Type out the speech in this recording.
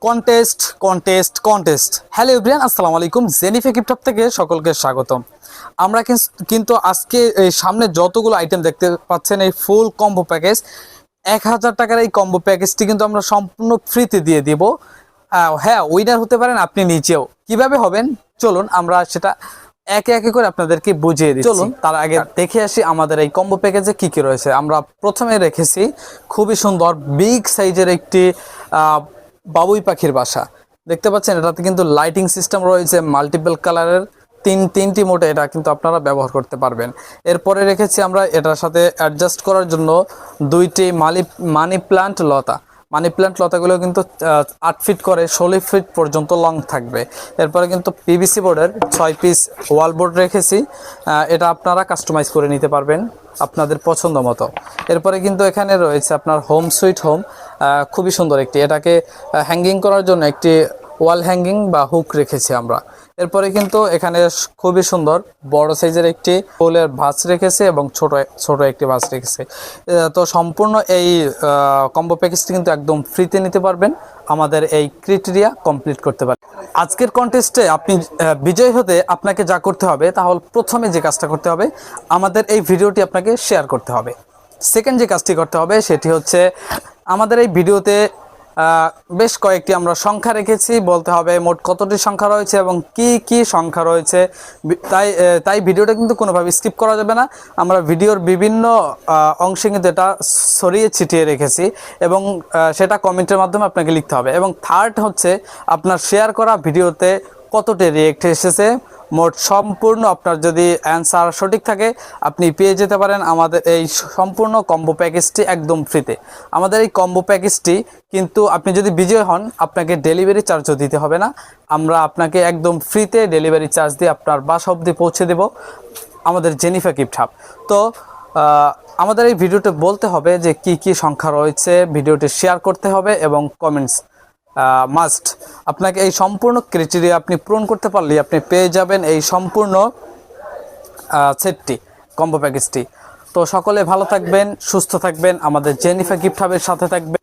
Contest contest contest hello everyone, আসসালামু আলাইকুম। Zenifa gift hub থেকে সকলকে স্বাগতম। আমরা কিন্তু আজকে এই সামনে যতগুলো আইটেম দেখতে পাচ্ছেন, এই ফুল কম্বো প্যাকেজ 1000 টাকার এই কম্বো প্যাকেজটি কিন্তু আমরা সম্পূর্ণ ফ্রিতে দিয়ে দিব। হ্যাঁ, উইনার হতে পারেন আপনি নিজেও। কিভাবে হবেন চলুন আমরা সেটা একে একে করে আপনাদেরকে বুঝিয়ে দিচ্ছি। চলুন তার আগে দেখে আসি আমাদের এই কম্বো প্যাকেজে কি কি রয়েছে। আমরা প্রথমে রেখেছি খুবই সুন্দর বিগ সাইজের একটি বাবুই পাখির বাসা। দেখতে পাচ্ছেন এটাতে কিন্তু লাইটিং সিস্টেম রয়েছে মাল্টিপল কালারের, তিনটি মোটে এটা কিন্তু আপনারা ব্যবহার করতে পারবেন। এরপরে রেখেছি আমরা এটার সাথে অ্যাডজাস্ট করার জন্য দুইটি মানি প্লান্ট লতা। মানি প্লান্ট লতাগুলো কিন্তু 8 ফিট করে 16 ফিট পর্যন্ত লং থাকবে। এরপরে কিন্তু পিভিসি বোর্ডের 6 পিস ওয়াল বোর্ড রেখেছি। এটা আপনারা কাস্টমাইজ করে নিতে পারবেন আপনাদের পছন্দ মতো। এরপরে কিন্তু এখানে রয়েছে আপনার হোম সুইট হোম, খুবই সুন্দর একটি, এটাকে হ্যাঙ্গিং করার জন্য একটি ওয়াল হ্যাঙ্গিং বা হুক রেখেছি আমরা। এরপরে কিন্তু এখানে খুবই সুন্দর বড় সাইজের একটি ফুলের ভাঁজ রেখেছে এবং ছোট একটি ভাঁজ রেখেছে। তো সম্পূর্ণ এই কম্বো প্যাকেজটি কিন্তু একদম ফ্রিতে নিতে পারবেন, আমাদের এই ক্রাইটেরিয়া কমপ্লিট করতে পারবেন। আজকের কন্টেস্টে আপনি বিজয় হতে আপনাকে যা করতে হবে, তাহলে প্রথমে যে কাজটা করতে হবে, আমাদের এই ভিডিওটি আপনাকে শেয়ার করতে হবে। সেকেন্ড যে কাজটি করতে হবে সেটি হচ্ছে আমাদের এই ভিডিওতে বেশ কয়েকটি আমরা সংখ্যা রেখেছি, বলতে হবে মোট কতটি সংখ্যা রয়েছে এবং কি কি সংখ্যা রয়েছে। তাই ভিডিওটা কিন্তু কোনোভাবে স্কিপ করা যাবে না। আমরা ভিডিওর বিভিন্ন অংশে কিন্তু এটা ছড়িয়ে ছিটিয়ে রেখেছি এবং সেটা কমেন্টের মাধ্যমে আপনাকে লিখতে হবে। এবং থার্ড হচ্ছে আপনার শেয়ার করা ভিডিওতে কতটি রিয়েক্ট এসেছে মোট। সম্পূর্ণ আপনার যদি অ্যান্সার সঠিক থাকে আপনি পেয়ে যেতে পারেন আমাদের এই সম্পূর্ণ কম্বো প্যাকেজটি একদম ফ্রিতে। আমাদের এই কম্বো প্যাকেজটি কিন্তু আপনি যদি বিজয় হন আপনাকে ডেলিভারি চার্জও দিতে হবে না, আমরা আপনাকে একদম ফ্রিতে ডেলিভারি চার্জ দিয়ে আপনার বাসা অবধি পৌঁছে দেব আমাদের জেনিফা গিফট হাব। তো আমাদের এই ভিডিওতে বলতে হবে যে কি কি সংখ্যা রয়েছে, ভিডিওটি শেয়ার করতে হবে এবং কমেন্টস মাস্ট। আপনাকে এই সম্পূর্ণ ক্রাইটেরিয়া আপনি পূরণ করতে পারলে আপনি পেয়ে যাবেন এই সম্পূর্ণ সেটটি, কম্বো প্যাকেজটি। তো সকলে ভালো থাকবেন, সুস্থ থাকবেন, আমাদের জেনিফা গিফট হাবের সাথে থাকবেন।